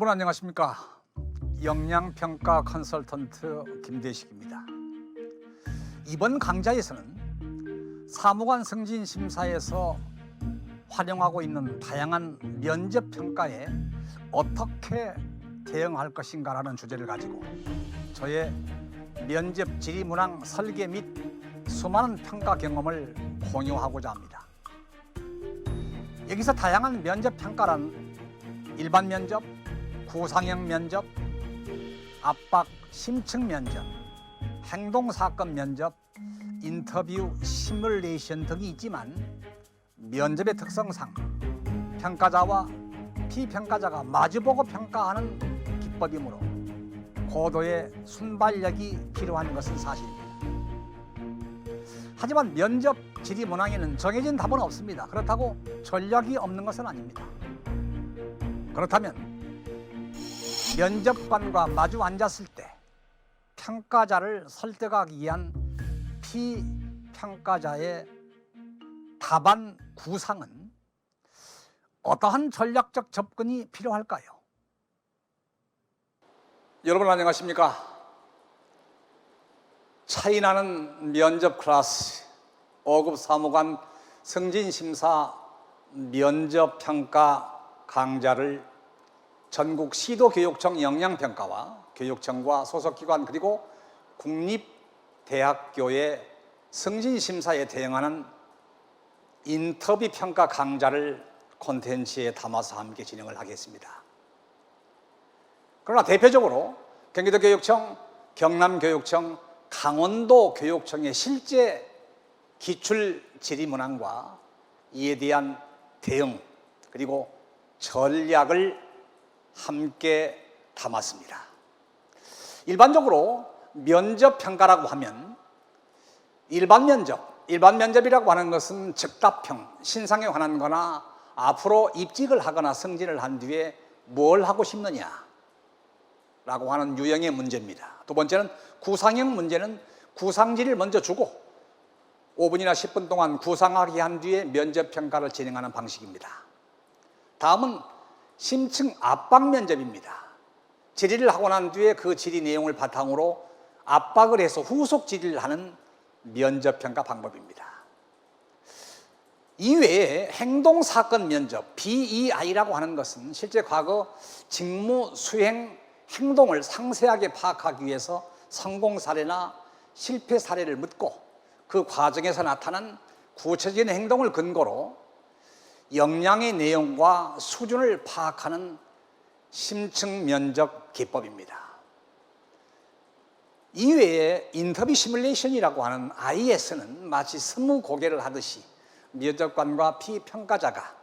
여러분 안녕하십니까? 역량평가 컨설턴트 김대식입니다. 이번 강좌에서는 사무관 승진심사에서 활용하고 있는 다양한 면접평가에 어떻게 대응할 것인가라는 주제를 가지고 저의 면접 질의문항 설계 및 수많은 평가 경험을 공유하고자 합니다. 여기서 다양한 면접평가란 일반 면접, 구상형 면접, 압박 심층 면접, 행동사건 면접, 인터뷰 시뮬레이션 등이 있지만 면접의 특성상 평가자와 피평가자가 마주보고 평가하는 기법이므로 고도의 순발력이 필요한 것은 사실입니다. 하지만 면접 질의 문항에는 정해진 답은 없습니다. 그렇다고 전략이 없는 것은 아닙니다. 그렇다면 면접관과 마주 앉았을 때 평가자를 설득하기 위한 피평가자의 답안 구상은 어떠한 전략적 접근이 필요할까요? 여러분 안녕하십니까? 차이나는 면접 클래스 5급 사무관 승진심사 면접평가 강좌를 전국 시도교육청 역량평가와 교육청과 소속기관 그리고 국립대학교의 승진심사에 대응하는 인터뷰 평가 강좌를 콘텐츠에 담아서 함께 진행을 하겠습니다. 그러나 대표적으로 경기도교육청, 경남교육청, 강원도교육청의 실제 기출 질의문항과 이에 대한 대응 그리고 전략을 함께 담았습니다. 일반적으로 면접평가라고 하면 일반 면접이라고 하는 것은 즉답형, 신상에 관한 거나 앞으로 입직을 하거나 승진을 한 뒤에 뭘 하고 싶느냐 라고 하는 유형의 문제입니다. 두 번째는 구상형 문제는 구상지를 먼저 주고 5분이나 10분 동안 구상하게 한 뒤에 면접평가를 진행하는 방식입니다. 다음은 심층 압박 면접입니다. 질의를 하고 난 뒤에 그 질의 내용을 바탕으로 압박을 해서 후속 질의를 하는 면접평가 방법입니다. 이외에 행동사건 면접, BEI라고 하는 것은 실제 과거 직무 수행 행동을 상세하게 파악하기 위해서 성공 사례나 실패 사례를 묻고 그 과정에서 나타난 구체적인 행동을 근거로 역량의 내용과 수준을 파악하는 심층 면접 기법입니다. 이외에 인터뷰 시뮬레이션이라고 하는 IS는 마치 스무고개를 하듯이 면접관과 피평가자가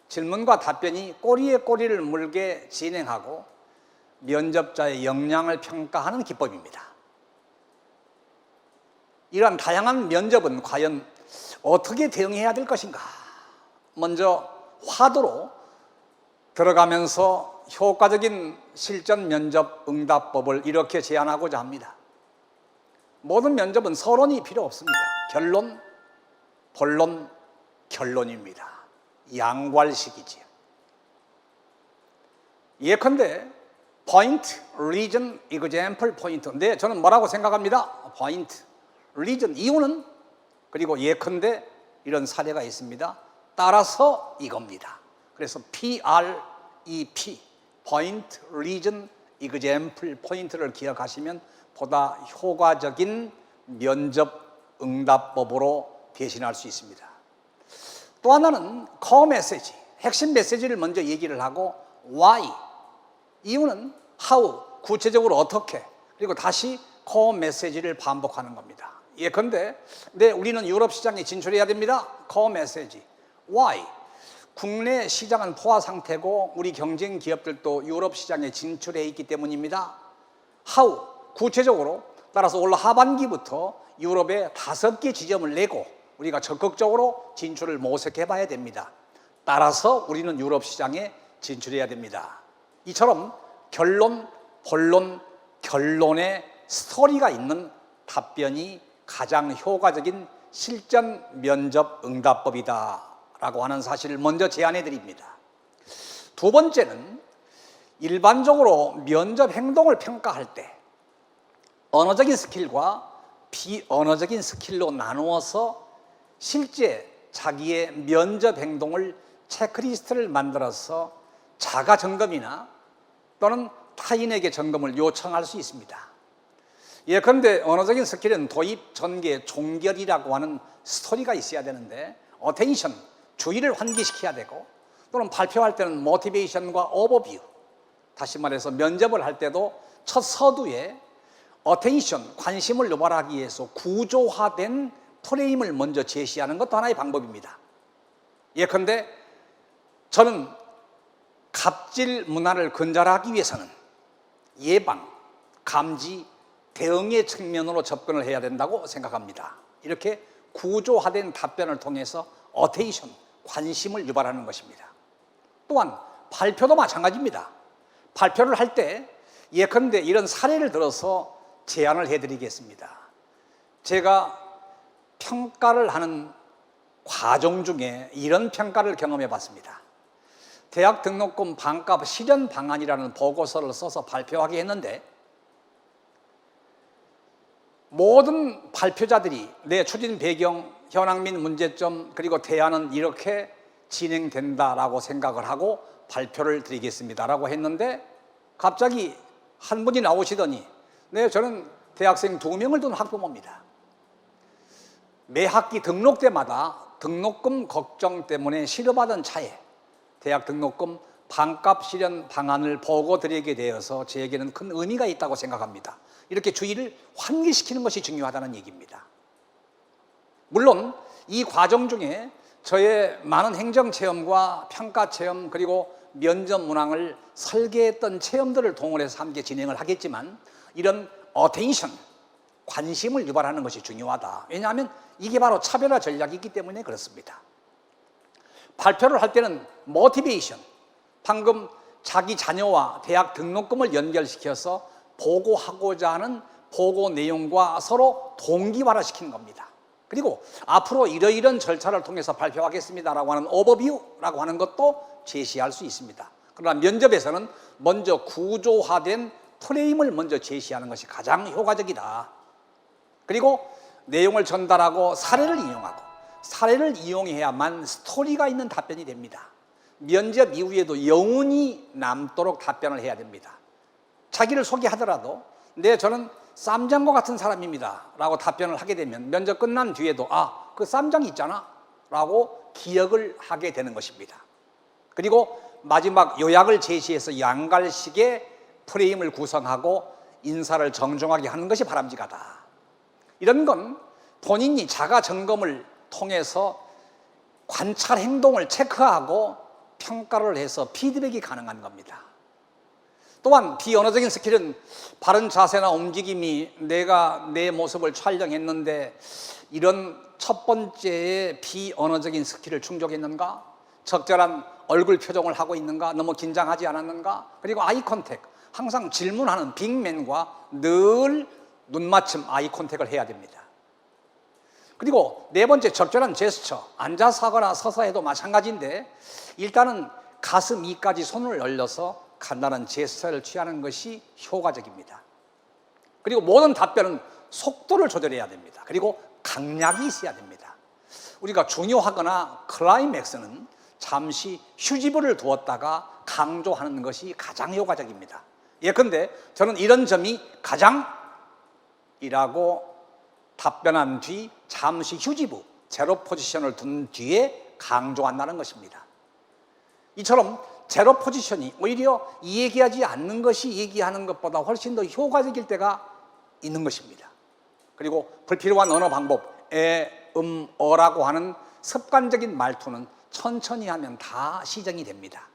질문과 답변이 꼬리에 꼬리를 물게 진행하고 면접자의 역량을 평가하는 기법입니다. 이러한 다양한 면접은 과연 어떻게 대응해야 될 것인가? 먼저 화두로 들어가면서 효과적인 실전 면접 응답법을 이렇게 제안하고자 합니다. 모든 면접은 서론이 필요 없습니다. 결론, 본론, 결론입니다. 양괄식이지요. 예컨대 포인트, 리전, example, 포인트. 네, 저는 뭐라고 생각합니다? 포인트, 리전, 이유는, 그리고 예컨대 이런 사례가 있습니다. 따라서 이겁니다. 그래서 PREP, 포인트, 리전, example, 포인트를 기억하시면 보다 효과적인 면접 응답법으로 대신할 수 있습니다. 또 하나는 코어 메시지, 핵심 메시지를 먼저 얘기를 하고 why, 이유는 how, 구체적으로 어떻게, 그리고 다시 코어 메시지를 반복하는 겁니다. 예컨대 우리는 유럽 시장에 진출해야 됩니다. 코어 메시지 why, 국내 시장은 포화 상태고 우리 경쟁 기업들도 유럽 시장에 진출해 있기 때문입니다. how, 구체적으로 따라서 올 하반기부터 유럽에 5개 지점을 내고 우리가 적극적으로 진출을 모색해 봐야 됩니다. 따라서 우리는 유럽 시장에 진출해야 됩니다. 이처럼 결론, 본론, 결론의 스토리가 있는 답변이 가장 효과적인 실전 면접 응답법이다 라고 하는 사실을 먼저 제안해 드립니다. 두 번째는 일반적으로 면접 행동을 평가할 때 언어적인 스킬과 비언어적인 스킬로 나누어서 실제 자기의 면접 행동을 체크리스트를 만들어서 자가 점검이나 또는 타인에게 점검을 요청할 수 있습니다. 예컨대 언어적인 스킬은 도입, 전개, 종결이라고 하는 스토리가 있어야 되는데 어텐션, 주의를 환기시켜야 되고 또는 발표할 때는 모티베이션과 오버뷰, 다시 말해서 면접을 할 때도 첫 서두에 어텐션, 관심을 유발하기 위해서 구조화된 프레임을 먼저 제시하는 것도 하나의 방법입니다. 예컨대 저는 갑질 문화를 근절하기 위해서는 예방, 감지, 대응의 측면으로 접근을 해야 된다고 생각합니다. 이렇게 구조화된 답변을 통해서 어테이션, 관심을 유발하는 것입니다. 또한 발표도 마찬가지입니다. 발표를 할 때 예컨대 이런 사례를 들어서 제안을 해드리겠습니다. 제가 평가를 하는 과정 중에 이런 평가를 경험해 봤습니다. 대학 등록금 반값 실현 방안이라는 보고서를 써서 발표하게 했는데 모든 발표자들이 내 추진 배경, 현황 및 문제점 그리고 대안은 이렇게 진행된다라고 생각을 하고 발표를 드리겠습니다라고 했는데 갑자기 한 분이 나오시더니 네, 저는 대학생 2명을 둔 학부모입니다. 매 학기 등록 때마다 등록금 걱정 때문에 실어받은 차에 대학 등록금 반값 실현 방안을 보고 드리게 되어서 저에게는 큰 의미가 있다고 생각합니다. 이렇게 주의를 환기시키는 것이 중요하다는 얘기입니다. 물론 이 과정 중에 저의 많은 행정 체험과 평가 체험 그리고 면접 문항을 설계했던 체험들을 동원해서 함께 진행을 하겠지만 이런 어텐션, 관심을 유발하는 것이 중요하다. 왜냐하면 이게 바로 차별화 전략이기 때문에 그렇습니다. 발표를 할 때는 모티베이션, 방금 자기 자녀와 대학 등록금을 연결시켜서 보고하고자 하는 보고 내용과 서로 동기화시키는 겁니다. 그리고 앞으로 이러이런 절차를 통해서 발표하겠습니다라고 하는 오버뷰라고 하는 것도 제시할 수 있습니다. 그러나 면접에서는 먼저 구조화된 프레임을 먼저 제시하는 것이 가장 효과적이다. 그리고 내용을 전달하고 사례를 이용하고 사례를 이용해야만 스토리가 있는 답변이 됩니다. 면접 이후에도 영혼이 남도록 답변을 해야 됩니다. 자기를 소개하더라도 네, 저는 쌈장과 같은 사람입니다 라고 답변을 하게 되면 면접 끝난 뒤에도 그 쌈장 있잖아 라고 기억을 하게 되는 것입니다. 그리고 마지막 요약을 제시해서 양갈식의 프레임을 구성하고 인사를 정중하게 하는 것이 바람직하다. 이런 건 본인이 자가 점검을 통해서 관찰 행동을 체크하고 평가를 해서 피드백이 가능한 겁니다. 또한 비언어적인 스킬은 바른 자세나 움직임이 내가 내 모습을 촬영했는데 이런 첫 번째의 비언어적인 스킬을 충족했는가? 적절한 얼굴 표정을 하고 있는가? 너무 긴장하지 않았는가? 그리고 아이 컨택, 항상 질문하는 빅맨과 늘 눈맞춤 아이 컨택을 해야 됩니다. 그리고 네 번째, 적절한 제스처. 앉아서 하거나 서서 해도 마찬가지인데 일단은 가슴 위까지 손을 올려서 간단한 제스처를 취하는 것이 효과적입니다. 그리고 모든 답변은 속도를 조절해야 됩니다. 그리고 강약이 있어야 됩니다. 우리가 중요하거나 클라이맥스는 잠시 휴지부를 두었다가 강조하는 것이 가장 효과적입니다. 예컨대 저는 이런 점이 가장이라고 답변한 뒤 잠시 휴지부, 제로 포지션을 둔 뒤에 강조한다는 것입니다. 이처럼 제로 포지션이 오히려 이 얘기하지 않는 것이 얘기하는 것보다 훨씬 더 효과적일 때가 있는 것입니다. 그리고 불필요한 언어 방법, 어라고 하는 습관적인 말투는 천천히 하면 다 시정이 됩니다.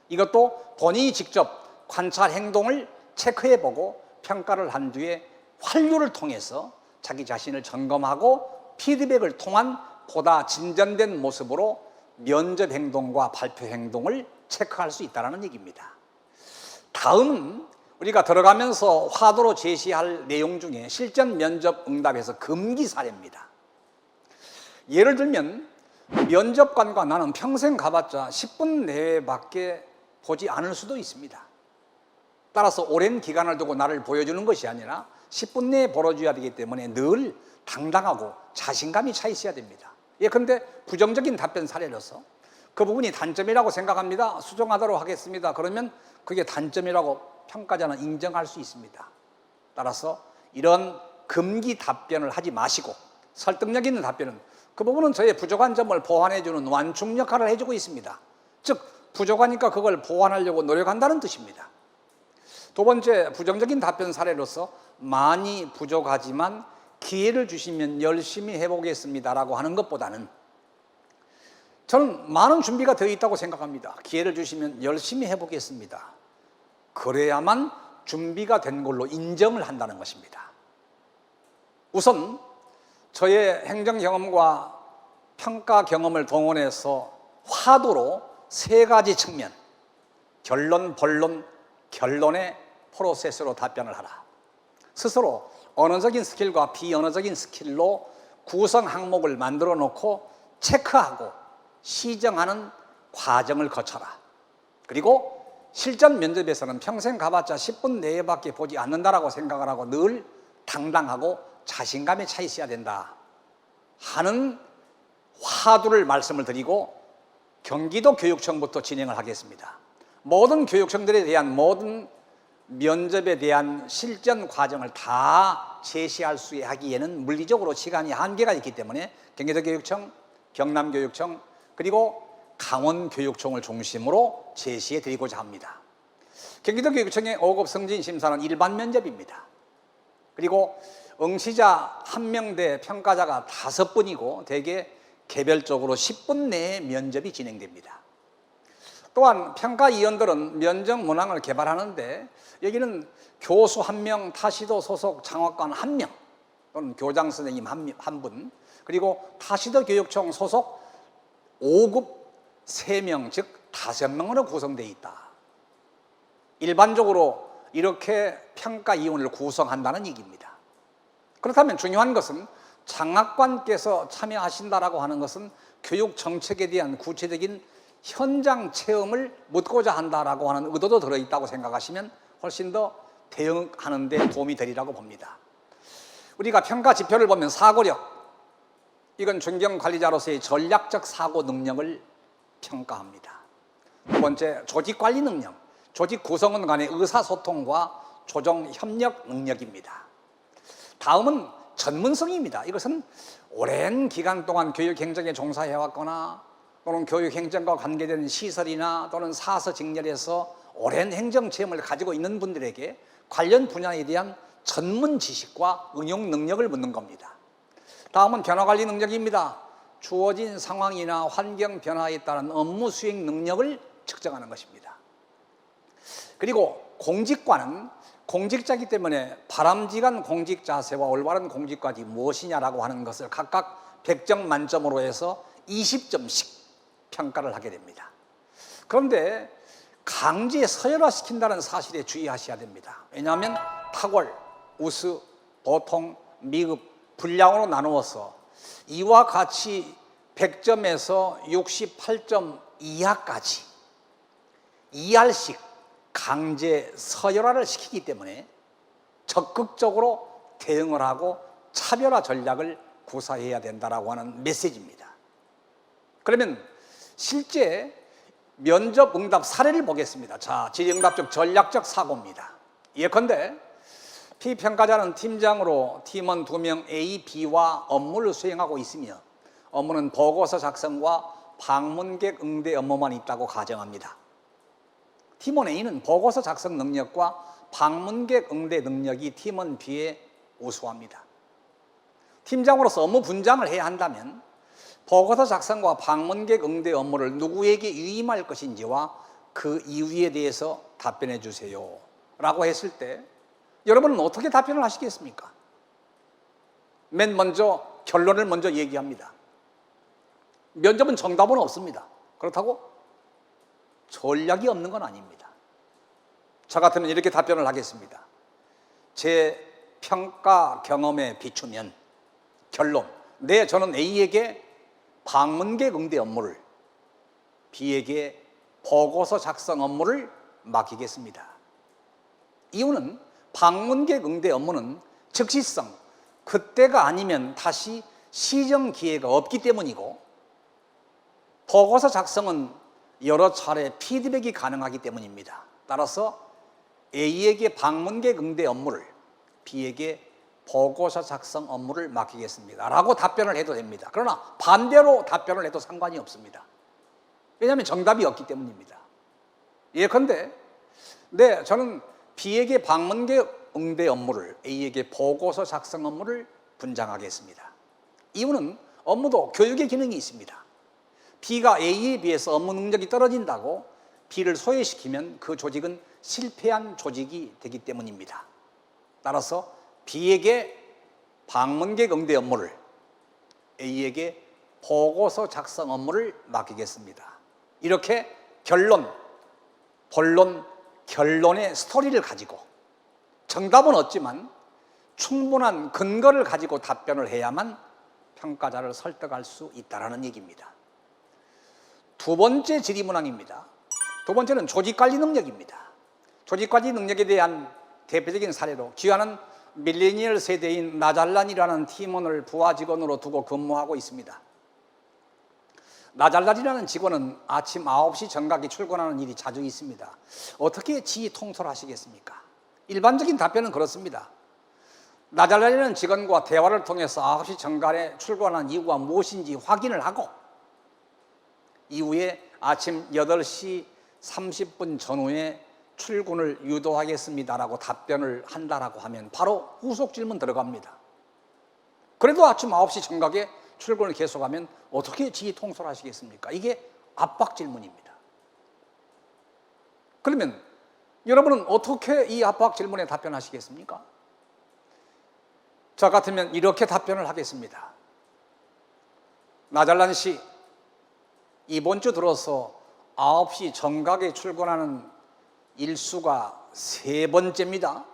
이것도 본인이 직접 관찰 행동을 체크해보고 평가를 한 뒤에 환류를 통해서 자기 자신을 점검하고 피드백을 통한 보다 진전된 모습으로 면접 행동과 발표 행동을 체크할 수 있다는 얘기입니다. 다음은 우리가 들어가면서 화두로 제시할 내용 중에 실전 면접 응답에서 금기 사례입니다. 예를 들면 면접관과 나는 평생 가봤자 10분 내외밖에 보지 않을 수도 있습니다. 따라서 오랜 기간을 두고 나를 보여주는 것이 아니라 10분 내에 벌어줘야 되기 때문에 늘 당당하고 자신감이 차 있어야 됩니다. 예컨대 부정적인 답변 사례로서 그 부분이 단점이라고 생각합니다. 수정하도록 하겠습니다. 그러면 그게 단점이라고 평가자는 인정할 수 있습니다. 따라서 이런 금기 답변을 하지 마시고 설득력 있는 답변은 그 부분은 저의 부족한 점을 보완해주는 완충 역할을 해주고 있습니다. 즉 부족하니까 그걸 보완하려고 노력한다는 뜻입니다. 두 번째, 부정적인 답변 사례로서 많이 부족하지만 기회를 주시면 열심히 해보겠습니다라고 하는 것보다는 저는 많은 준비가 되어 있다고 생각합니다. 기회를 주시면 열심히 해보겠습니다. 그래야만 준비가 된 걸로 인정을 한다는 것입니다. 우선 저의 행정 경험과 평가 경험을 동원해서 화두로 세 가지 측면, 결론, 본론, 결론의 프로세스로 답변을 하라. 스스로 언어적인 스킬과 비언어적인 스킬로 구성 항목을 만들어 놓고 체크하고 시정하는 과정을 거쳐라. 그리고 실전 면접에서는 평생 가봤자 10분 내외밖에 보지 않는다라고 생각을 하고 늘 당당하고 자신감에 차 있어야 된다 하는 화두를 말씀을 드리고 경기도 교육청부터 진행을 하겠습니다. 모든 교육청들에 대한 모든 면접에 대한 실전 과정을 다 제시할 수 하기에는 물리적으로 시간이 한계가 있기 때문에 경기도 교육청, 경남 교육청, 그리고 강원 교육청을 중심으로 제시해 드리고자 합니다. 경기도 교육청의 5급 승진 심사는 일반 면접입니다. 그리고 응시자 1명대 평가자가 5분이고 대개 개별적으로 10분 내에 면접이 진행됩니다. 또한 평가위원들은 면접 문항을 개발하는데 여기는 교수 1명, 타시도 소속 장학관 1명 또는 교장 선생님 1분, 그리고 타시도 교육청 소속 5급 3명, 즉 5명으로 구성되어 있다. 일반적으로 이렇게 평가위원을 구성한다는 얘기입니다. 그렇다면 중요한 것은 장학관께서 참여하신다라고 하는 것은 교육 정책에 대한 구체적인 현장 체험을 묻고자 한다라고 하는 의도도 들어있다고 생각하시면 훨씬 더 대응하는 데 도움이 되리라고 봅니다. 우리가 평가 지표를 보면 사고력, 이건 존경관리자로서의 전략적 사고 능력을 평가합니다. 두 번째, 조직관리 능력, 조직 구성원 간의 의사소통과 조정 협력 능력입니다. 다음은 전문성입니다. 이것은 오랜 기간 동안 교육행정에 종사해왔거나 또는 교육행정과 관계된 시설이나 또는 사서직렬에서 오랜 행정 체험을 가지고 있는 분들에게 관련 분야에 대한 전문 지식과 응용 능력을 묻는 겁니다. 다음은 변화관리 능력입니다. 주어진 상황이나 환경 변화에 따른 업무 수행 능력을 측정하는 것입니다. 그리고 공직과는 공직자이기 때문에 바람직한 공직 자세와 올바른 공직까지 무엇이냐라고 하는 것을 각각 100점 만점으로 해서 20점씩 평가를 하게 됩니다. 그런데 강제 서열화시킨다는 사실에 주의하셔야 됩니다. 왜냐하면 탁월, 우수, 보통, 미흡, 분량으로 나누어서 이와 같이 100점에서 68점 이하까지 2알씩 강제 서열화를 시키기 때문에 적극적으로 대응을 하고 차별화 전략을 구사해야 된다라고 하는 메시지입니다. 그러면 실제 면접 응답 사례를 보겠습니다. 자, 질의응답적 전략적 사고입니다. 예컨대 피평가자는 팀장으로 팀원 2명 A, B와 업무를 수행하고 있으며 업무는 보고서 작성과 방문객 응대 업무만 있다고 가정합니다. 팀원 A는 보고서 작성 능력과 방문객 응대 능력이 팀원 B에 우수합니다. 팀장으로서 업무 분장을 해야 한다면 보고서 작성과 방문객 응대 업무를 누구에게 위임할 것인지와 그 이유에 대해서 답변해 주세요 라고 했을 때 여러분은 어떻게 답변을 하시겠습니까? 맨 먼저 결론을 먼저 얘기합니다. 면접은 정답은 없습니다. 그렇다고 전략이 없는 건 아닙니다. 저 같으면 이렇게 답변을 하겠습니다. 제 평가 경험에 비추면 결론, 네, 저는 A에게 방문객 응대 업무를, B에게 보고서 작성 업무를 맡기겠습니다. 이유는 방문객 응대 업무는 즉시성, 그때가 아니면 다시 시정 기회가 없기 때문이고, 보고서 작성은 여러 차례 피드백이 가능하기 때문입니다. 따라서 A에게 방문객 응대 업무를, B에게 보고서 작성 업무를 맡기겠습니다 라고 답변을 해도 됩니다. 그러나 반대로 답변을 해도 상관이 없습니다. 왜냐하면 정답이 없기 때문입니다. 예컨대 네, 저는 B에게 방문객 응대 업무를, A에게 보고서 작성 업무를 분장하겠습니다. 이유는 업무도 교육의 기능이 있습니다. B가 A에 비해서 업무 능력이 떨어진다고 B를 소외시키면 그 조직은 실패한 조직이 되기 때문입니다. 따라서 B에게 방문객 응대 업무를, A에게 보고서 작성 업무를 맡기겠습니다. 이렇게 결론, 본론, 결론의 스토리를 가지고 정답은 없지만 충분한 근거를 가지고 답변을 해야만 평가자를 설득할 수 있다는 얘기입니다. 두 번째 질의문항입니다. 두 번째는 조직관리 능력입니다. 조직관리 능력에 대한 대표적인 사례로 귀하는 밀레니얼 세대인 나잘란이라는 팀원을 부하 직원으로 두고 근무하고 있습니다. 나잘란이라는 직원은 아침 9시 정각에 출근하는 일이 자주 있습니다. 어떻게 지휘 통솔하시겠습니까? 일반적인 답변은 그렇습니다. 나잘란이라는 직원과 대화를 통해서 9시 정각에 출근하는 이유가 무엇인지 확인을 하고 이후에 아침 8시 30분 전후에 출근을 유도하겠습니다라고 답변을 한다라고 하면 바로 후속 질문 들어갑니다. 그래도 아침 9시 정각에 출근을 계속하면 어떻게 지휘 통솔하시겠습니까? 이게 압박 질문입니다. 그러면 여러분은 어떻게 이 압박 질문에 답변하시겠습니까? 저 같으면 이렇게 답변을 하겠습니다. 나잘란 씨, 이번 주 들어서 9시 정각에 출근하는 일수가 3번째입니다.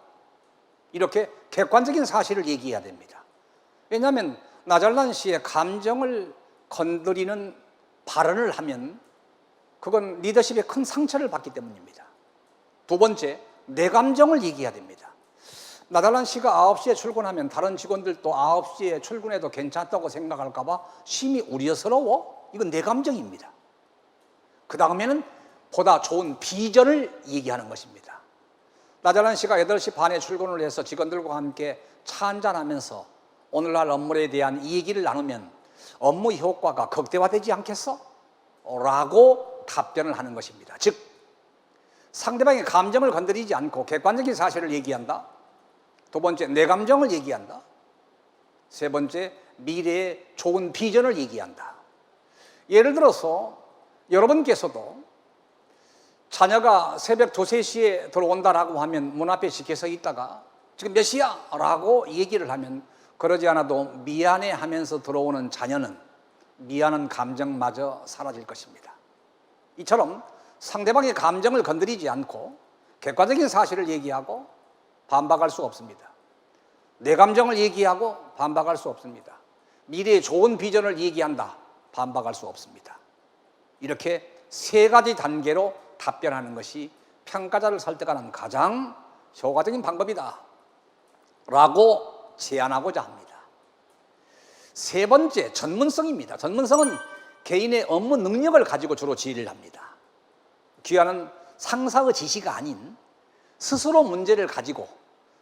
이렇게 객관적인 사실을 얘기해야 됩니다. 왜냐하면 나잘란 씨의 감정을 건드리는 발언을 하면 그건 리더십에 큰 상처를 받기 때문입니다. 두 번째, 내 감정을 얘기해야 됩니다. 나잘란 씨가 9시에 출근하면 다른 직원들도 9시에 출근해도 괜찮다고 생각할까 봐 심히 우려스러워? 이건 내 감정입니다. 그 다음에는 보다 좋은 비전을 얘기하는 것입니다. 나잘란 씨가 8시 반에 출근을 해서 직원들과 함께 차 한잔하면서 오늘날 업무에 대한 이 얘기를 나누면 업무 효과가 극대화되지 않겠어? 라고 답변을 하는 것입니다. 즉 상대방의 감정을 건드리지 않고 객관적인 사실을 얘기한다. 두 번째, 내 감정을 얘기한다. 세 번째, 미래의 좋은 비전을 얘기한다. 예를 들어서 여러분께서도 자녀가 새벽 2, 3시에 들어온다라고 하면 문 앞에 지켜서 있다가 지금 몇 시야? 라고 얘기를 하면 그러지 않아도 미안해 하면서 들어오는 자녀는 미안한 감정마저 사라질 것입니다. 이처럼 상대방의 감정을 건드리지 않고 객관적인 사실을 얘기하고 반박할 수 없습니다. 내 감정을 얘기하고 반박할 수 없습니다. 미래의 좋은 비전을 얘기한다. 반박할 수 없습니다. 이렇게 3가지 단계로 답변하는 것이 평가자를 설득하는 가장 효과적인 방법이다 라고 제안하고자 합니다. 세 번째, 전문성입니다. 전문성은 개인의 업무 능력을 가지고 주로 지휘를 합니다. 귀하는 상사의 지시가 아닌 스스로 문제를 가지고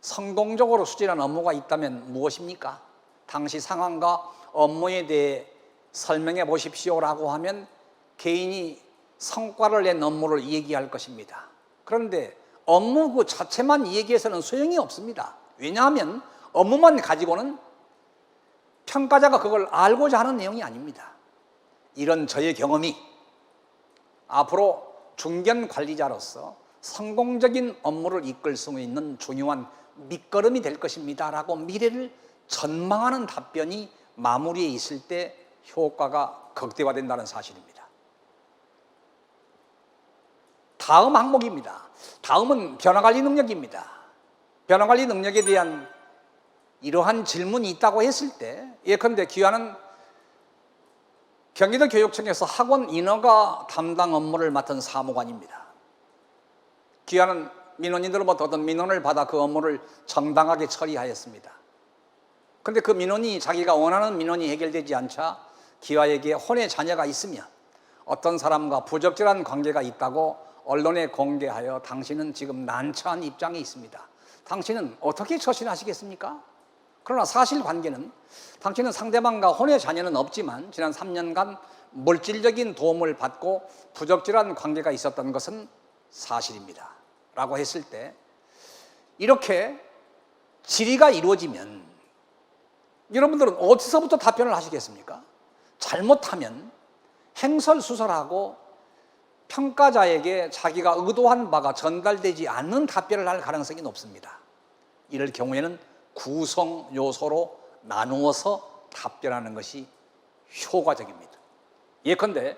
성공적으로 수진한 업무가 있다면 무엇입니까? 당시 상황과 업무에 대해 설명해 보십시오라고 하면 개인이 성과를 낸 업무를 얘기할 것입니다. 그런데 업무 그 자체만 얘기해서는 소용이 없습니다. 왜냐하면 업무만 가지고는 평가자가 그걸 알고자 하는 내용이 아닙니다. 이런 저의 경험이 앞으로 중견 관리자로서 성공적인 업무를 이끌 수 있는 중요한 밑거름이 될 것입니다 라고 미래를 전망하는 답변이 마무리에 있을 때 효과가 극대화된다는 사실입니다. 다음 항목입니다. 다음은 변화관리 능력입니다. 변화관리 능력에 대한 이러한 질문이 있다고 했을 때 예컨대 귀하는 경기도 교육청에서 학원 인허가 담당 업무를 맡은 사무관입니다. 귀하는 민원인들로부터 어떤 민원을 받아 그 업무를 정당하게 처리하였습니다. 그런데 그 민원이 자기가 원하는 민원이 해결되지 않자 기와에게 혼의 자녀가 있으면 어떤 사람과 부적절한 관계가 있다고 언론에 공개하여 당신은 지금 난처한 입장에 있습니다. 당신은 어떻게 처신하시겠습니까? 그러나 사실관계는 당신은 상대방과 혼의 자녀는 없지만 지난 3년간 물질적인 도움을 받고 부적절한 관계가 있었던 것은 사실입니다. 라고 했을 때 이렇게 질의가 이루어지면 여러분들은 어디서부터 답변을 하시겠습니까? 잘못하면 행설수설하고 평가자에게 자기가 의도한 바가 전달되지 않는 답변을 할 가능성이 높습니다. 이럴 경우에는 구성 요소로 나누어서 답변하는 것이 효과적입니다. 예컨대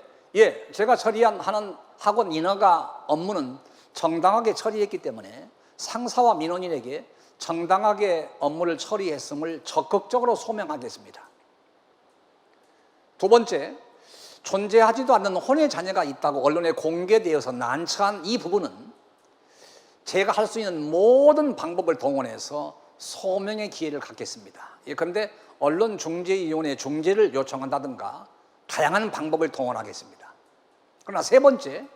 제가 하는 학원 인허가 업무는 정당하게 처리했기 때문에 상사와 민원인에게 정당하게 업무를 처리했음을 적극적으로 소명하겠습니다. 두 번째, 존재하지도 않는 혼의 자녀가 있다고 언론에 공개되어서 난처한 이 부분은 제가 할 수 있는 모든 방법을 동원해서 소명의 기회를 갖겠습니다. 예컨대 언론중재위원회 중재를 요청한다든가 다양한 방법을 동원하겠습니다. 그러나 세 번째,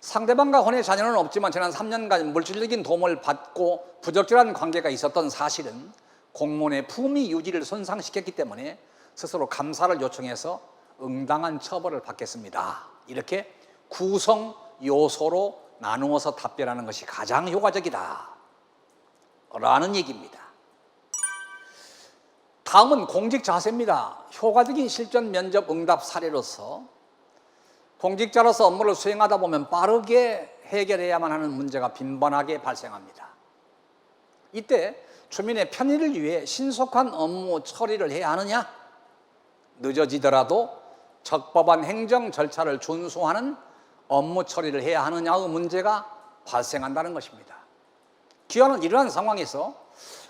상대방과 혼의 자녀는 없지만 지난 3년간 물질적인 도움을 받고 부적절한 관계가 있었던 사실은 공무원의 품위 유지를 손상시켰기 때문에 스스로 감사를 요청해서 응당한 처벌을 받겠습니다. 이렇게 구성 요소로 나누어서 답변하는 것이 가장 효과적이다 라는 얘기입니다. 다음은 공직 자세입니다. 효과적인 실전 면접 응답 사례로서 공직자로서 업무를 수행하다 보면 빠르게 해결해야만 하는 문제가 빈번하게 발생합니다. 이때 주민의 편의를 위해 신속한 업무 처리를 해야 하느냐? 늦어지더라도 적법한 행정 절차를 준수하는 업무 처리를 해야 하느냐의 문제가 발생한다는 것입니다. 기관은 이러한 상황에서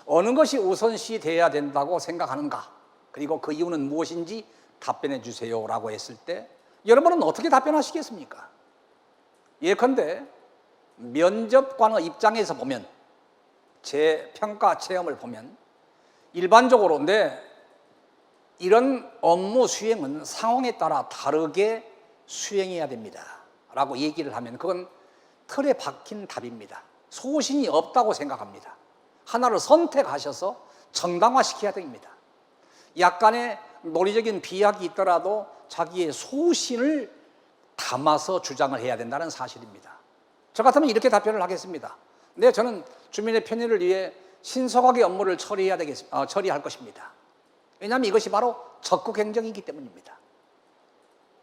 어느 것이 우선시 되어야 된다고 생각하는가? 그리고 그 이유는 무엇인지 답변해 주세요 라고 했을 때 여러분은 어떻게 답변하시겠습니까? 예컨대 면접관의 입장에서 보면 제 평가 체험을 보면 일반적으로 이런 업무 수행은 상황에 따라 다르게 수행해야 됩니다 라고 얘기를 하면 그건 틀에 박힌 답입니다. 소신이 없다고 생각합니다. 하나를 선택하셔서 정당화시켜야 됩니다. 약간의 논리적인 비약이 있더라도 자기의 소신을 담아서 주장을 해야 된다는 사실입니다. 저 같으면 이렇게 답변을 하겠습니다. 저는 주민의 편의를 위해 신속하게 업무를 처리할 것입니다. 왜냐하면 이것이 바로 적극 행정이기 때문입니다.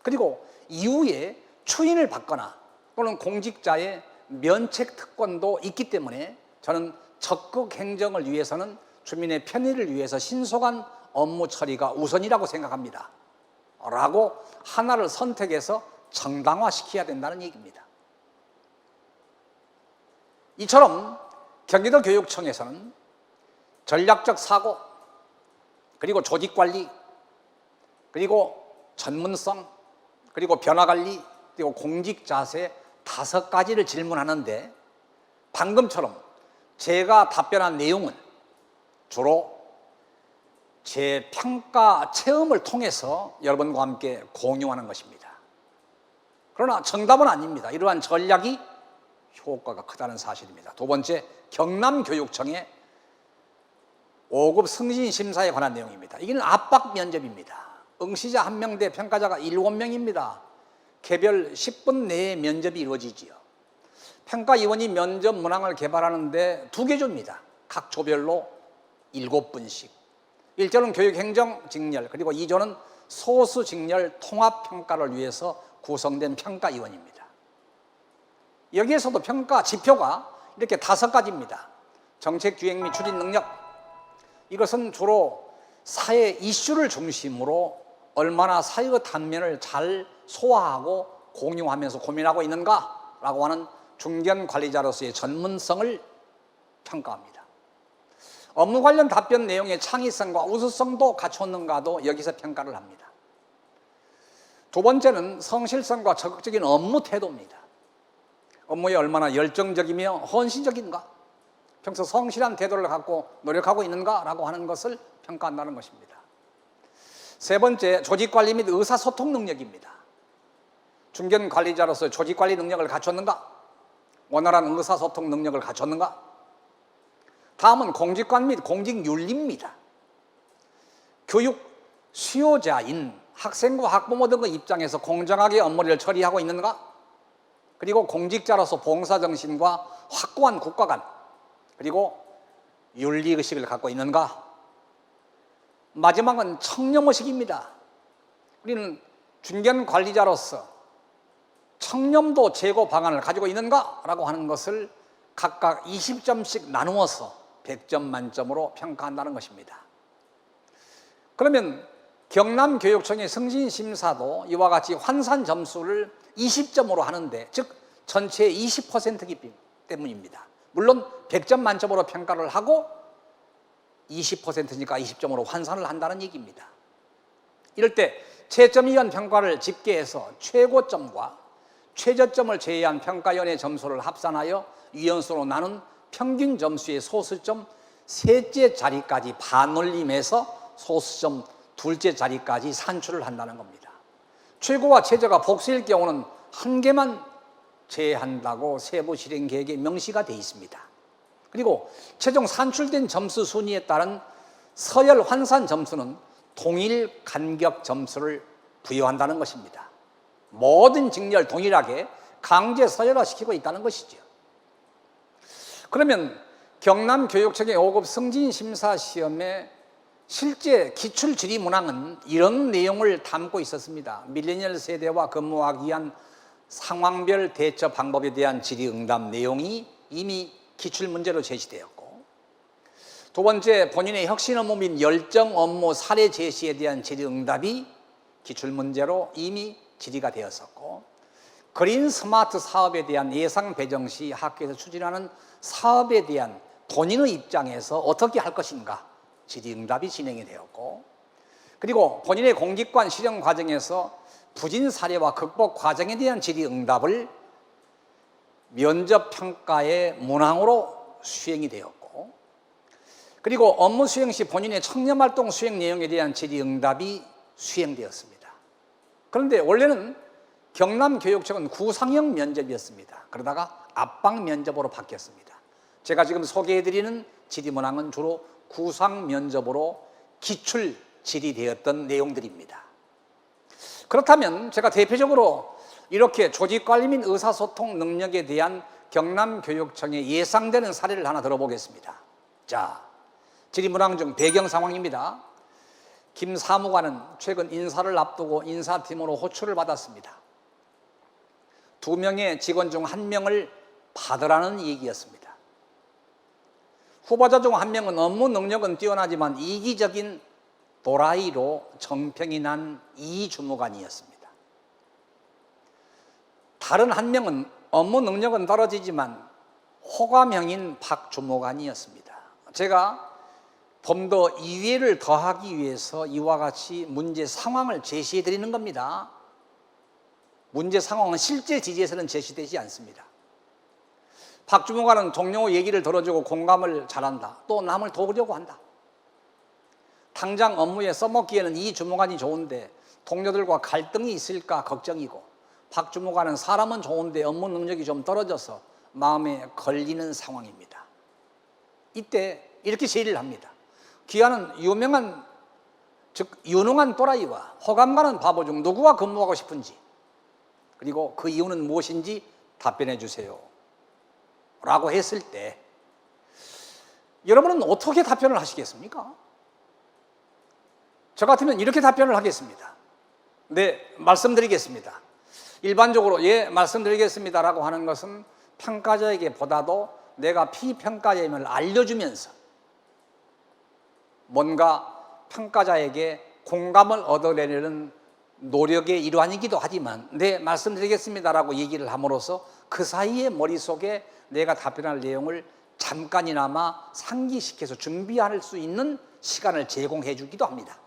그리고 이후에 추인을 받거나 또는 공직자의 면책 특권도 있기 때문에 저는 적극 행정을 위해서는 주민의 편의를 위해서 신속한 업무 처리가 우선이라고 생각합니다 라고 하나를 선택해서 정당화시켜야 된다는 얘기입니다. 이처럼 경기도교육청에서는 전략적 사고, 그리고 조직관리, 그리고 전문성, 그리고 변화관리, 그리고 공직자세 5가지를 질문하는데 방금처럼 제가 답변한 내용은 주로 제 평가 체험을 통해서 여러분과 함께 공유하는 것입니다. 그러나 정답은 아닙니다. 이러한 전략이 효과가 크다는 사실입니다. 두 번째, 경남교육청의 5급 승진 심사에 관한 내용입니다. 이게는 압박 면접입니다. 응시자 1명대 평가자가 7명입니다. 개별 10분 내에 면접이 이루어지지요. 평가위원이 면접 문항을 개발하는데 2개 각 조별로 7분씩. 1조는 교육행정 직렬, 그리고 2조는 소수 직렬 통합평가를 위해서 구성된 평가위원입니다. 여기에서도 평가 지표가 이렇게 5가지입니다. 정책 기획 및 추진 능력, 이것은 주로 사회 이슈를 중심으로 얼마나 사회의 단면을 잘 소화하고 공유하면서 고민하고 있는가라고 하는 중견 관리자로서의 전문성을 평가합니다. 업무 관련 답변 내용의 창의성과 우수성도 갖췄는가도 여기서 평가를 합니다. 두 번째는 성실성과 적극적인 업무 태도입니다. 업무에 얼마나 열정적이며 헌신적인가, 평소 성실한 태도를 갖고 노력하고 있는가라고 하는 것을 평가한다는 것입니다. 세 번째, 조직관리 및 의사소통 능력입니다. 중견 관리자로서 조직관리 능력을 갖췄는가? 원활한 의사소통 능력을 갖췄는가? 다음은 공직관 및 공직윤리입니다. 교육 수요자인 학생과 학부모 등의 입장에서 공정하게 업무를 처리하고 있는가? 그리고 공직자로서 봉사정신과 확고한 국가관, 그리고 윤리의식을 갖고 있는가? 마지막은 청렴의식입니다. 우리는 중견 관리자로서 청렴도 제고 방안을 가지고 있는가? 라고 하는 것을 각각 20점씩 나누어서 100점 만점으로 평가한다는 것입니다. 그러면 경남교육청의 승진심사도 이와 같이 환산 점수를 20점으로 하는데, 즉 전체의 20%이기 때문입니다. 물론 100점 만점으로 평가를 하고 20%니까 20점으로 환산을 한다는 얘기입니다. 이럴 때 채점에 의한 평가를 집계해서 최고점과 최저점을 제외한 평가위원회 점수를 합산하여 위원수로 나눈 평균 점수의 소수점 셋째 자리까지 반올림해서 소수점 둘째 자리까지 산출을 한다는 겁니다. 최고와 최저가 복수일 경우는 한 개만 제외한다고 세부 실행 계획에 명시가 되어 있습니다. 그리고 최종 산출된 점수 순위에 따른 서열 환산 점수는 동일 간격 점수를 부여한다는 것입니다. 모든 직렬 동일하게 강제 서열화시키고 있다는 것이죠. 그러면 경남교육청의 5급 승진심사시험의 실제 기출질의 문항은 이런 내용을 담고 있었습니다. 밀레니얼 세대와 근무하기 위한 상황별 대처 방법에 대한 질의응답 내용이 이미 기출문제로 제시되었고, 두 번째, 본인의 혁신 업무 및 열정 업무 사례 제시에 대한 질의응답이 기출문제로 이미 질의가 되었었고, 그린 스마트 사업에 대한 예상 배정 시 학교에서 추진하는 사업에 대한 본인의 입장에서 어떻게 할 것인가 질의응답이 진행이 되었고, 그리고 본인의 공직관 실행 과정에서 부진 사례와 극복 과정에 대한 질의응답을 면접평가의 문항으로 수행이 되었고, 그리고 업무 수행 시 본인의 청렴활동 수행 내용에 대한 질의응답이 수행되었습니다. 그런데 원래는 경남교육청은 구상형 면접이었습니다. 그러다가 압박 면접으로 바뀌었습니다. 제가 지금 소개해드리는 질의문항은 주로 구상 면접으로 기출 질의되었던 내용들입니다. 그렇다면 제가 대표적으로 이렇게 조직관리 및 의사소통 능력에 대한 경남교육청의 예상되는 사례를 하나 들어보겠습니다. 자, 질의문항 중 배경 상황입니다. 김 사무관은 최근 인사를 앞두고 인사팀으로 호출을 받았습니다. 2명의 직원 중 1명을 받으라는 얘기였습니다. 후보자 중 1명은 업무 능력은 뛰어나지만 이기적인 도라이로 정평이 난 이 주무관이었습니다. 다른 1명은 업무 능력은 떨어지지만 호감형인 박 주무관이었습니다. 제가 좀 더 이해를 더하기 위해서 이와 같이 문제 상황을 제시해 드리는 겁니다. 문제 상황은 실제 지지에서는 제시되지 않습니다. 박 주무관은 동료 얘기를 들어주고 공감을 잘한다. 또 남을 도우려고 한다. 당장 업무에 써먹기에는 이 주무관이 좋은데 동료들과 갈등이 있을까 걱정이고, 박 주무관은 사람은 좋은데 업무 능력이 좀 떨어져서 마음에 걸리는 상황입니다. 이때 이렇게 제의를 합니다. 기아는 유명한, 즉 유능한 또라이와 호감 가는 바보 중 누구와 근무하고 싶은지, 그리고 그 이유는 무엇인지 답변해 주세요 라고 했을 때 여러분은 어떻게 답변을 하시겠습니까? 저 같으면 이렇게 답변을 하겠습니다. 네, 말씀드리겠습니다. 일반적으로 예, 말씀드리겠습니다 라고 하는 것은 평가자에게 보다도 내가 피평가자임을 알려주면서 뭔가 평가자에게 공감을 얻어내려는 노력의 일환이기도 하지만, 네, 말씀드리겠습니다라고 얘기를 함으로써 그 사이에 머릿속에 내가 답변할 내용을 잠깐이나마 상기시켜서 준비할 수 있는 시간을 제공해 주기도 합니다.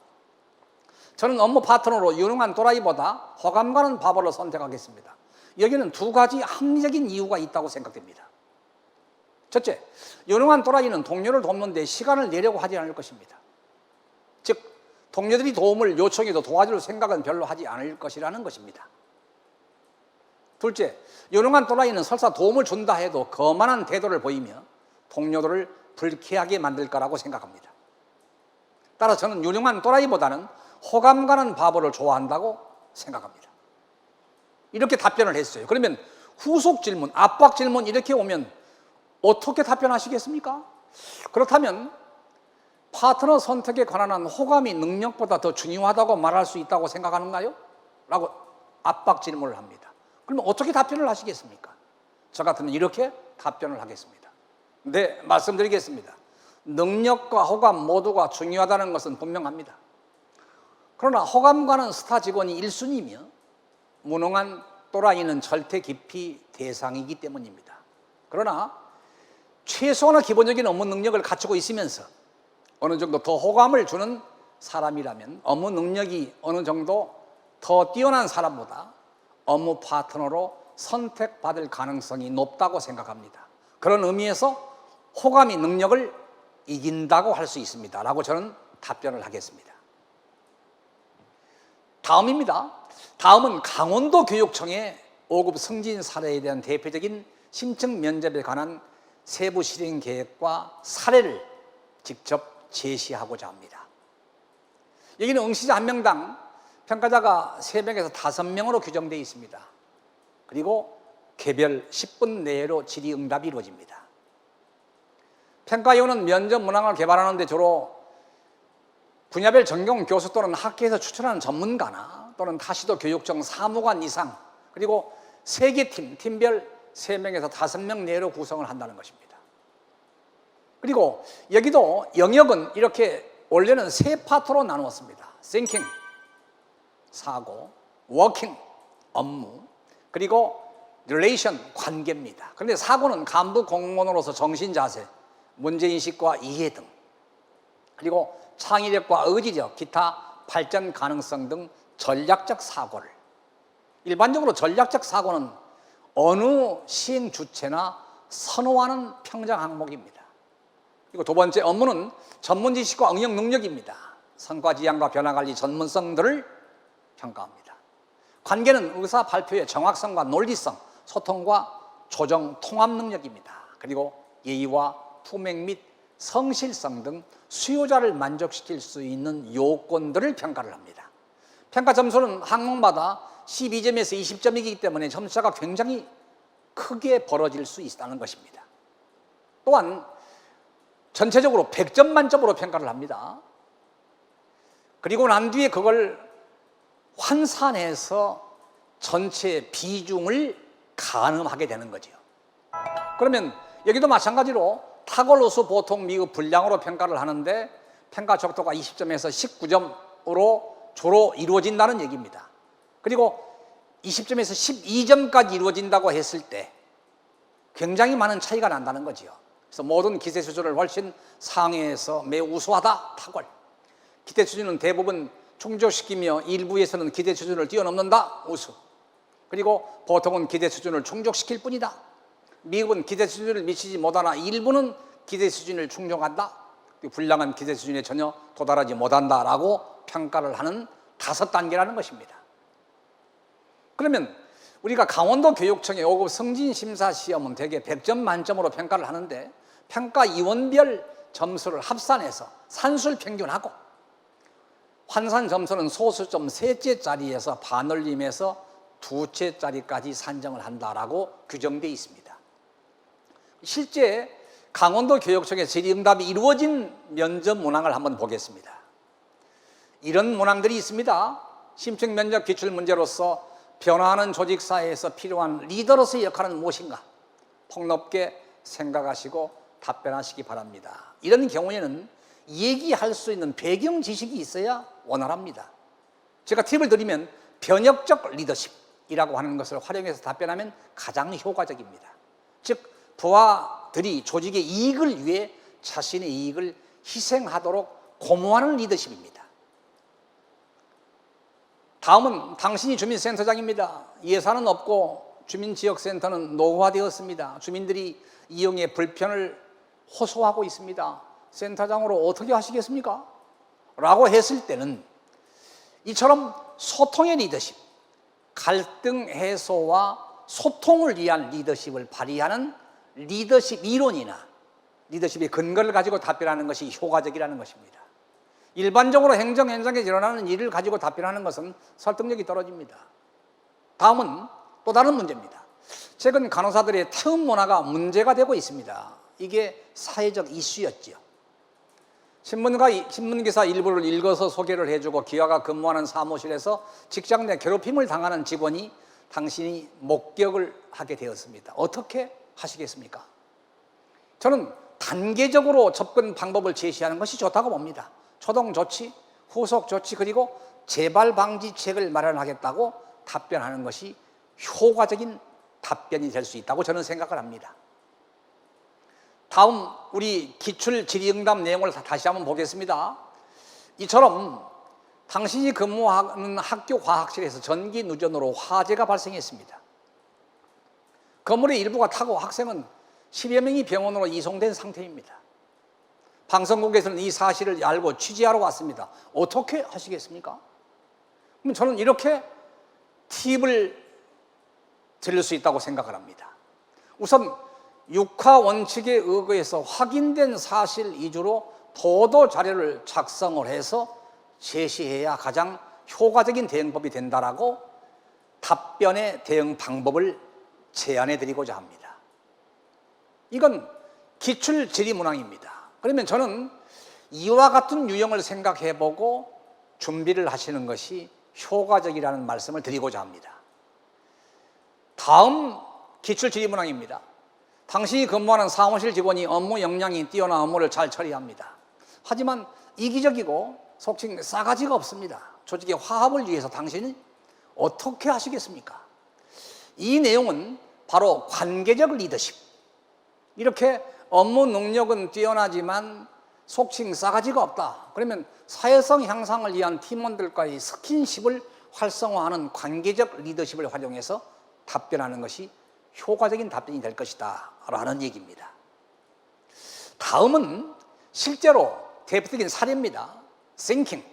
저는 업무 파트너로 유능한 또라이보다 호감 가는 바보를 선택하겠습니다. 여기는 두 가지 합리적인 이유가 있다고 생각됩니다. 첫째, 유능한 또라이는 동료를 돕는데 시간을 내려고 하지 않을 것입니다. 즉, 동료들이 도움을 요청해도 도와줄 생각은 별로 하지 않을 것이라는 것입니다. 둘째, 유능한 또라이는 설사 도움을 준다 해도 거만한 태도를 보이며 동료들을 불쾌하게 만들 거라고 생각합니다. 따라서 저는 유능한 또라이보다는 호감 가는 바보를 좋아한다고 생각합니다. 이렇게 답변을 했어요. 그러면 후속 질문, 압박 질문 이렇게 오면 어떻게 답변하시겠습니까? 그렇다면 파트너 선택에 관한 호감이 능력보다 더 중요하다고 말할 수 있다고 생각하는가요? 라고 압박 질문을 합니다. 그러면 어떻게 답변을 하시겠습니까? 저 같으면 이렇게 답변을 하겠습니다. 네, 말씀드리겠습니다. 능력과 호감 모두가 중요하다는 것은 분명합니다. 그러나 호감과는 스타 직원이 1순위며 무능한 또라이는 절대 기피 대상이기 때문입니다. 그러나 최소한의 기본적인 업무 능력을 갖추고 있으면서 어느 정도 더 호감을 주는 사람이라면 업무 능력이 어느 정도 더 뛰어난 사람보다 업무 파트너로 선택받을 가능성이 높다고 생각합니다. 그런 의미에서 호감이 능력을 이긴다고 할 수 있습니다. 라고 저는 답변을 하겠습니다. 다음입니다. 다음은 강원도 교육청의 5급 승진 사례에 대한 대표적인 신청 면접에 관한 세부 실행 계획과 사례를 직접 제시하고자 합니다. 여기는 응시자 1명당 평가자가 3명에서 5명으로 규정되어 있습니다. 그리고 개별 10분 내로 질의응답이 이루어집니다. 평가위원은 면접 문항을 개발하는 데 주로 분야별 전공 교수 또는 학회에서 추천하는 전문가나 또는 타시도 교육청 사무관 이상 그리고 3개 팀별 3명에서 5명 내로 구성을 한다는 것입니다. 그리고 여기도 영역은 이렇게 원래는 3파트로 나누었습니다. Thinking, 사고, Working, 업무, 그리고 Relation, 관계입니다. 그런데 사고는 간부 공무원으로서 정신자세, 문제인식과 이해 등 그리고 창의력과 의지력, 기타 발전 가능성 등 전략적 사고를 일반적으로 전략적 사고는 어느 시행 주체나 선호하는 평장 항목입니다. 그리고 두 번째 업무는 전문 지식과 응용 능력입니다. 성과 지향과 변화관리 전문성들을 평가합니다. 관계는 의사 발표의 정확성과 논리성, 소통과 조정 통합 능력입니다. 그리고 예의와 품행 및 성실성 등 수요자를 만족시킬 수 있는 요건들을 평가를 합니다. 평가 점수는 항목마다 12점에서 20점이기 때문에 점수차가 굉장히 크게 벌어질 수 있다는 것입니다. 또한 전체적으로 100점 만점으로 평가를 합니다. 그리고 난 뒤에 그걸 환산해서 전체 비중을 가늠하게 되는 거죠. 그러면 여기도 마찬가지로 탁월우수 보통 미흡 불량으로 평가를 하는데 평가 적도가 20점에서 19점으로 주로 이루어진다는 얘기입니다. 그리고 20점에서 12점까지 이루어진다고 했을 때 굉장히 많은 차이가 난다는 거지요. 그래서 모든 기대 수준을 훨씬 상회에서 매우 우수하다, 탁월. 기대 수준은 대부분 충족시키며 일부에서는 기대 수준을 뛰어넘는다, 우수. 그리고 보통은 기대 수준을 충족시킬 뿐이다. 미흡은 기대 수준을 미치지 못하나 일부는 기대 수준을 충족한다. 불량한 기대 수준에 전혀 도달하지 못한다라고 평가를 하는 5단계라는 것입니다. 그러면 우리가 강원도 교육청의 5급 승진심사 시험은 대개 100점 만점으로 평가를 하는데 평가위원별 점수를 합산해서 산술 평균하고 환산 점수는 소수점 3채짜리에서 반올림해서 2채짜리까지 산정을 한다라고 규정되어 있습니다. 실제 강원도 교육청의 질의응답이 이루어진 면접 문항을 한번 보겠습니다. 이런 문항들이 있습니다. 심층 면접 기출 문제로서 변화하는 조직 사회에서 필요한 리더로서의 역할은 무엇인가? 폭넓게 생각하시고 답변하시기 바랍니다. 이런 경우에는 얘기할 수 있는 배경 지식이 있어야 원활합니다. 제가 팁을 드리면 변혁적 리더십이라고 하는 것을 활용해서 답변하면 가장 효과적입니다. 즉 부하들이 조직의 이익을 위해 자신의 이익을 희생하도록 고무하는 리더십입니다. 다음은 당신이 주민센터장입니다. 예산은 없고 주민지역센터는 노후화되었습니다. 주민들이 이용에 불편을 호소하고 있습니다. 센터장으로 어떻게 하시겠습니까? 라고 했을 때는 이처럼 소통의 리더십, 갈등 해소와 소통을 위한 리더십을 발휘하는 리더십 이론이나 리더십의 근거를 가지고 답변하는 것이 효과적이라는 것입니다. 일반적으로 행정 현장에 일어나는 일을 가지고 답변하는 것은 설득력이 떨어집니다. 다음은 또 다른 문제입니다. 최근 간호사들의 태움 문화가 문제가 되고 있습니다. 이게 사회적 이슈였지요. 신문기사 일부를 읽어서 소개를 해주고 기아가 근무하는 사무실에서 직장 내 괴롭힘을 당하는 직원이 당신이 목격을 하게 되었습니다. 어떻게 하시겠습니까? 저는 단계적으로 접근 방법을 제시하는 것이 좋다고 봅니다. 초동 조치, 후속 조치, 그리고 재발 방지책을 마련하겠다고 답변하는 것이 효과적인 답변이 될 수 있다고 저는 생각을 합니다. 다음 우리 기출 질의응답 내용을 다시 한번 보겠습니다. 이처럼 당신이 근무하는 학교 과학실에서 전기 누전으로 화재가 발생했습니다. 건물의 일부가 타고 학생은 10여 명이 병원으로 이송된 상태입니다. 방송국에서는 이 사실을 알고 취재하러 왔습니다. 어떻게 하시겠습니까? 그럼 저는 이렇게 팁을 드릴 수 있다고 생각을 합니다. 우선 육하 원칙에 의거해서 확인된 사실 위주로 보도 자료를 작성을 해서 제시해야 가장 효과적인 대응법이 된다라고 답변의 대응 방법을 제안해 드리고자 합니다. 이건 기출 질의 문항입니다. 그러면 저는 이와 같은 유형을 생각해 보고 준비를 하시는 것이 효과적이라는 말씀을 드리고자 합니다. 다음 기출 질의 문항입니다. 당신이 근무하는 사무실 직원이 업무 역량이 뛰어난 업무를 잘 처리합니다. 하지만 이기적이고 속칭 싸가지가 없습니다. 조직의 화합을 위해서 당신이 어떻게 하시겠습니까? 이 내용은 바로 관계적 리더십. 이렇게 업무 능력은 뛰어나지만 속칭 싸가지가 없다. 그러면 사회성 향상을 위한 팀원들과의 스킨십을 활성화하는 관계적 리더십을 활용해서 답변하는 것이 효과적인 답변이 될 것이다 라는 얘기입니다. 다음은 실제로 대표적인 사례입니다. Thinking.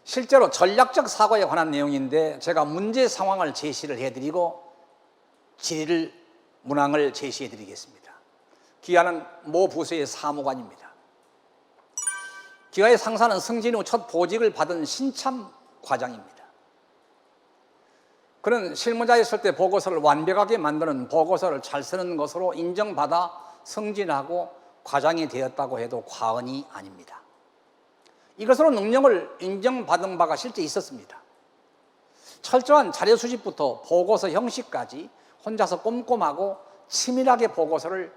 실제로 전략적 사고에 관한 내용인데 제가 문제 상황을 제시를 해드리고 질의 문항을 제시해 드리겠습니다. 기아는 모 부서의 사무관입니다. 기아의 상사는 승진 후 첫 보직을 받은 신참 과장입니다. 그는 실무자에 있을 때 보고서를 완벽하게 만드는 보고서를 잘 쓰는 것으로 인정받아 승진하고 과장이 되었다고 해도 과언이 아닙니다. 이것으로 능력을 인정받은 바가 실제 있었습니다. 철저한 자료 수집부터 보고서 형식까지 혼자서 꼼꼼하고 치밀하게 보고서를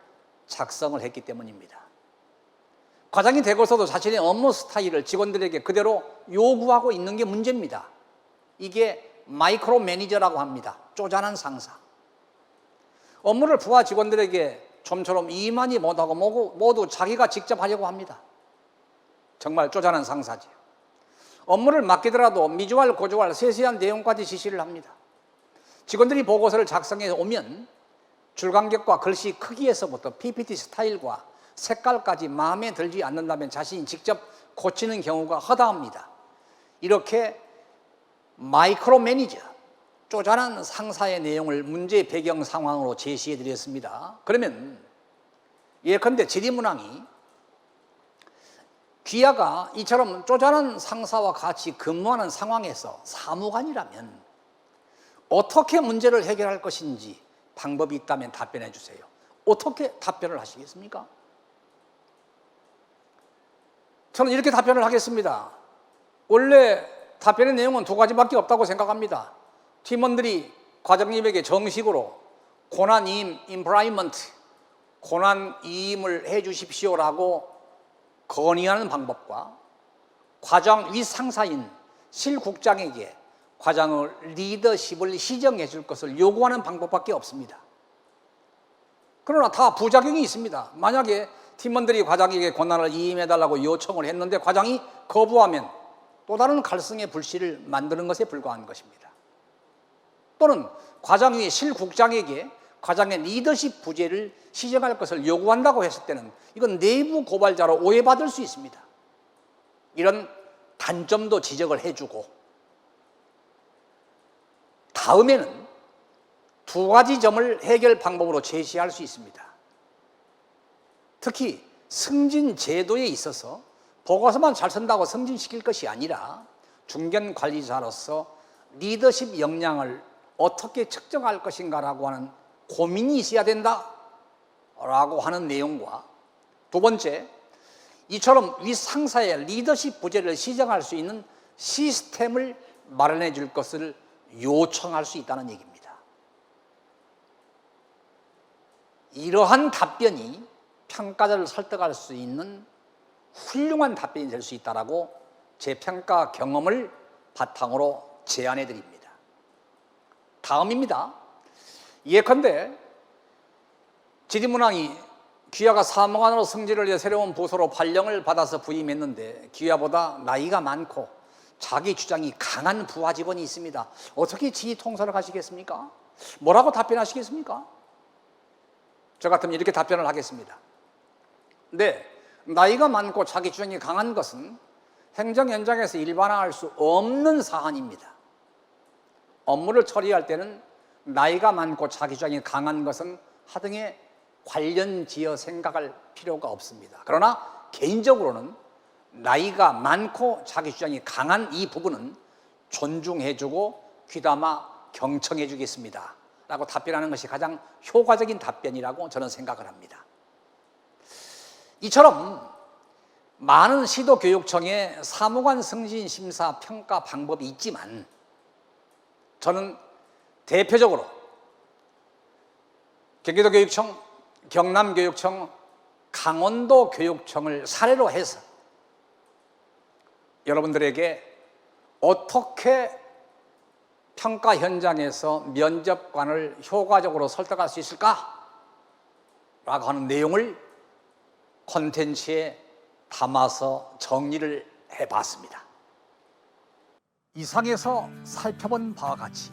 작성을 했기 때문입니다. 과장이 되고서도 자신의 업무 스타일을 직원들에게 그대로 요구하고 있는 게 문제입니다. 이게 마이크로 매니저라고 합니다. 쪼잔한 상사. 업무를 부하 직원들에게 좀처럼 이만이 못하고 모두 자기가 직접 하려고 합니다. 정말 쪼잔한 상사지요. 업무를 맡기더라도 미주알 고주알 세세한 내용까지 지시를 합니다. 직원들이 보고서를 작성해 오면 줄간격과 글씨 크기에서부터 PPT 스타일과 색깔까지 마음에 들지 않는다면 자신이 직접 고치는 경우가 허다합니다. 이렇게 마이크로 매니저, 쪼잔한 상사의 내용을 문제 배경 상황으로 제시해 드렸습니다. 그러면 예컨대 질의문항이 귀하가 이처럼 쪼잔한 상사와 같이 근무하는 상황에서 사무관이라면 어떻게 문제를 해결할 것인지 방법이 있다면 답변해 주세요. 어떻게 답변을 하시겠습니까? 저는 이렇게 답변을 하겠습니다. 원래 답변의 내용은 두 가지밖에 없다고 생각합니다. 팀원들이 과장님에게 정식으로 고난이임, 임플라이먼트, 고난이임을 해 주십시오라고 건의하는 방법과 과장 윗상사인 실국장에게 과장의 리더십을 시정해 줄 것을 요구하는 방법밖에 없습니다. 그러나 다 부작용이 있습니다. 만약에 팀원들이 과장에게 권한을 이임해달라고 요청을 했는데 과장이 거부하면 또 다른 갈등의 불씨를 만드는 것에 불과한 것입니다. 또는 과장위 실국장에게 과장의 리더십 부재를 시정할 것을 요구한다고 했을 때는 이건 내부 고발자로 오해받을 수 있습니다. 이런 단점도 지적을 해주고 다음에는 두 가지 점을 해결 방법으로 제시할 수 있습니다. 특히 승진 제도에 있어서 보고서만 잘 쓴다고 승진시킬 것이 아니라 중견 관리자로서 리더십 역량을 어떻게 측정할 것인가라고 하는 고민이 있어야 된다라고 하는 내용과 두 번째, 이처럼 윗상사의 리더십 부재를 시정할 수 있는 시스템을 마련해 줄 것을 요청할 수 있다는 얘기입니다. 이러한 답변이 평가자를 설득할 수 있는 훌륭한 답변이 될 수 있다라고 제 평가 경험을 바탕으로 제안해 드립니다. 다음입니다. 예컨대 지리문항이 귀하가 사무관으로 승진을 해 새로운 부서로 발령을 받아서 부임했는데 귀하보다 나이가 많고 자기 주장이 강한 부하 직원이 있습니다. 어떻게 지휘 통솔을 하시겠습니까? 뭐라고 답변하시겠습니까? 저 같으면 이렇게 답변을 하겠습니다. 네, 나이가 많고 자기 주장이 강한 것은 행정 현장에서 일반화할 수 없는 사안입니다. 업무를 처리할 때는 나이가 많고 자기 주장이 강한 것은 하등에 관련지어 생각할 필요가 없습니다. 그러나 개인적으로는 나이가 많고 자기 주장이 강한 이 부분은 존중해주고 귀담아 경청해 주겠습니다 라고 답변하는 것이 가장 효과적인 답변이라고 저는 생각을 합니다. 이처럼 많은 시도교육청의 사무관 승진 심사 평가 방법이 있지만 저는 대표적으로 경기도교육청, 경남교육청, 강원도교육청을 사례로 해서 여러분들에게 어떻게 평가 현장에서 면접관을 효과적으로 설득할 수 있을까? 라고 하는 내용을 콘텐츠에 담아서 정리를 해봤습니다. 이상에서 살펴본 바와 같이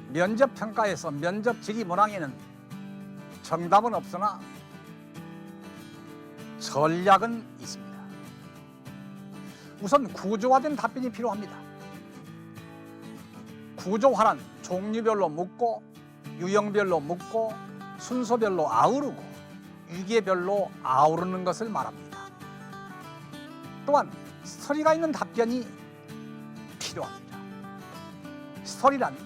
면접평가에서 면접 질의 문항에는 정답은 없으나 전략은 있습니다. 우선 구조화된 답변이 필요합니다. 구조화란 종류별로 묻고 유형별로 묻고 순서별로 아우르고 위계별로 아우르는 것을 말합니다. 또한 스토리가 있는 답변이 필요합니다. 스토리란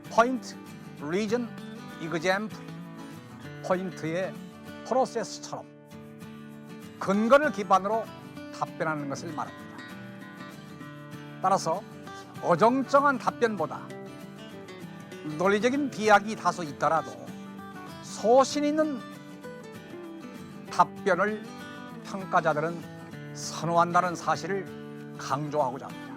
포인트, 리전, 이그젬플, 포인트의 프로세스처럼 근거를 기반으로 답변하는 것을 말합니다. 따라서 어정쩡한 답변보다 논리적인 비약이 다소 있더라도 소신 있는 답변을 평가자들은 선호한다는 사실을 강조하고자 합니다.